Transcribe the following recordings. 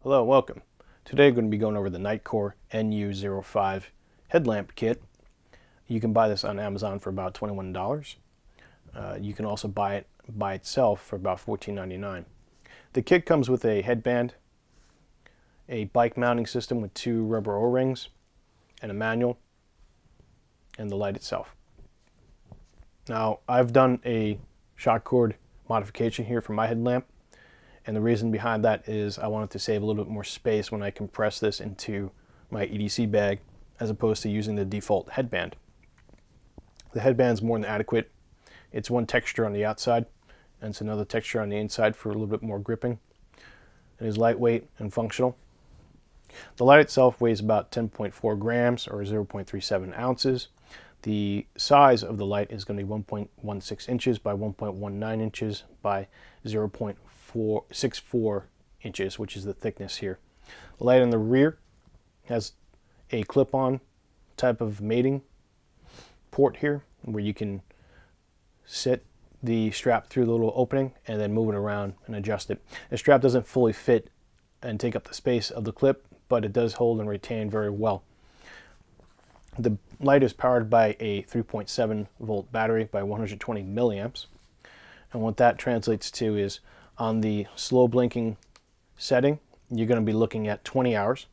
Hello, welcome. Today I'm going to be going over the Nitecore NU05 headlamp kit. You can buy this on Amazon for about $21. You can also buy it by itself for about $14.99. The kit comes with a headband, a bike mounting system with 2 rubber O-rings, and a manual, and the light itself. Now, I've done a shock cord modification here for my headlamp. And the reason behind that is I wanted to save a little bit more space when I compress this into my EDC bag as opposed to using the default headband. The headband's more than adequate. It's one texture on the outside and it's another texture on the inside for a little bit more gripping. It is lightweight and functional. The light itself weighs about 10.4 grams or 0.37 ounces. The size of the light is going to be 1.16 inches by 1.19 inches by 0.64 inches, which is the thickness here. The light in the rear has a clip-on type of mating port here where you can sit the strap through the little opening and then move it around and adjust it. The strap doesn't fully fit and take up the space of the clip, but it does hold and retain very well. The light is powered by a 3.7 volt battery by 120 milliamps. And what that translates to is on the slow blinking setting, you're going to be looking at 20 hours.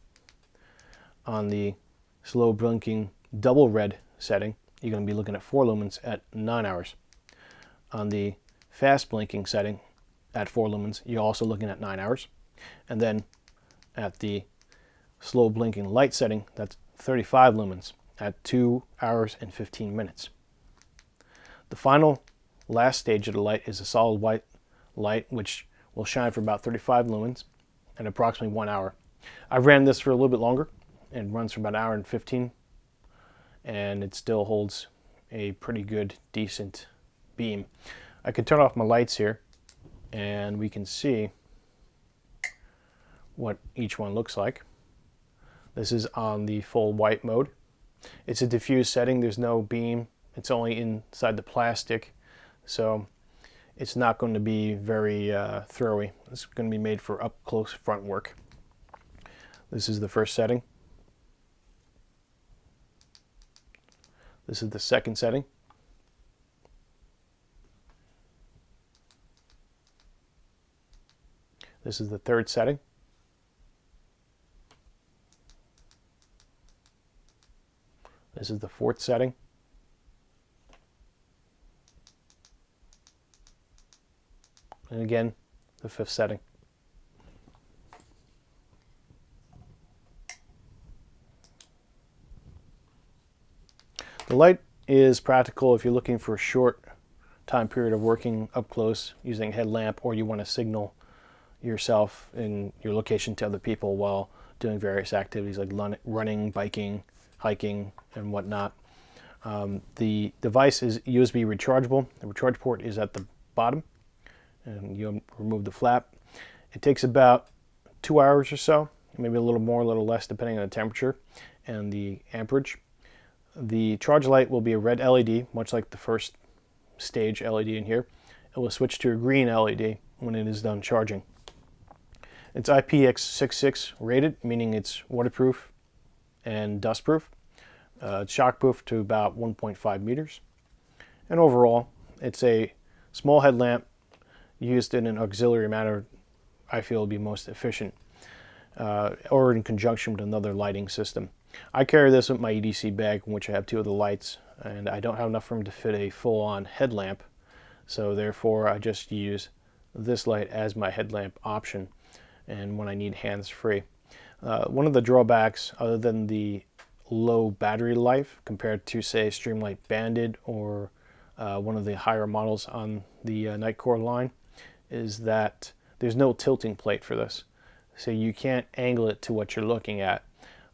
On the slow blinking double red setting, you're going to be looking at 4 lumens at 9 hours. On the fast blinking setting at 4 lumens, you're also looking at 9 hours. And then at the slow blinking light setting, that's 35 lumens at 2 hours and 15 minutes. The final last stage of the light is a solid white light, which will shine for about 35 lumens and approximately 1 hour. I ran this for a little bit longer and runs for about an hour and 15, and it still holds a pretty good, decent beam. I could turn off my lights here and we can see what each one looks like. This is on the full white mode. It's a diffuse setting, there's no beam, it's only inside the plastic, so it's not going to be very throwy. It's going to be made for up close front work. This is the first setting. This is the second setting. This is the third setting. This is the fourth setting. And again, the fifth setting. The light is practical if you're looking for a short time period of working up close using a headlamp, or you want to signal yourself in your location to other people while doing various activities like running, biking, hiking, and whatnot. The device is USB rechargeable. The recharge port is at the bottom, and you remove the flap. It takes about 2 hours or so, maybe a little more, a little less, depending on the temperature and the amperage. The charge light will be a red LED, much like the first stage LED in here. It will switch to a green LED when it is done charging. It's IPX66 rated, meaning it's waterproof and dustproof. It's shockproof to about 1.5 meters. And overall, it's a small headlamp used in an auxiliary manner. I feel will be most efficient, or in conjunction with another lighting system. I carry this with my EDC bag, in which I have 2 of the lights, and I don't have enough room to fit a full-on headlamp, so therefore I just use this light as my headlamp option, and when I need hands-free. One of the drawbacks, other than the low battery life compared to, say, Streamlight Bandit or one of the higher models on the Nitecore line, is that there's no tilting plate for this, so you can't angle it to what you're looking at.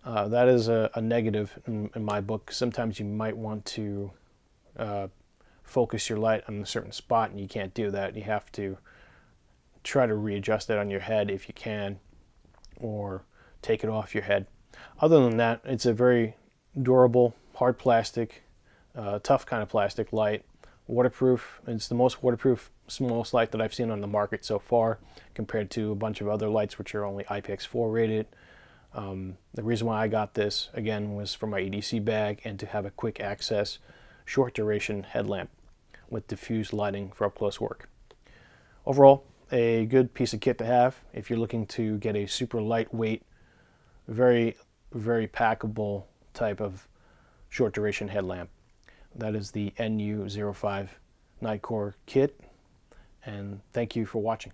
That is a negative in my book. Sometimes you might want to focus your light on a certain spot, and you can't do that. You have to try to readjust it on your head if you can, or take it off your head. Other than that, it's a very durable, hard plastic, tough kind of plastic light waterproof. It's the most waterproof smallest light that I've seen on the market so far, compared to a bunch of other lights which are only IPX4 rated. The reason why I got this, again, was for my EDC bag and to have a quick access, short duration headlamp with diffused lighting for up close work. Overall, a good piece of kit to have if you're looking to get a super lightweight, very packable type of short duration headlamp. That is the NU05 Nitecore kit, and thank you for watching.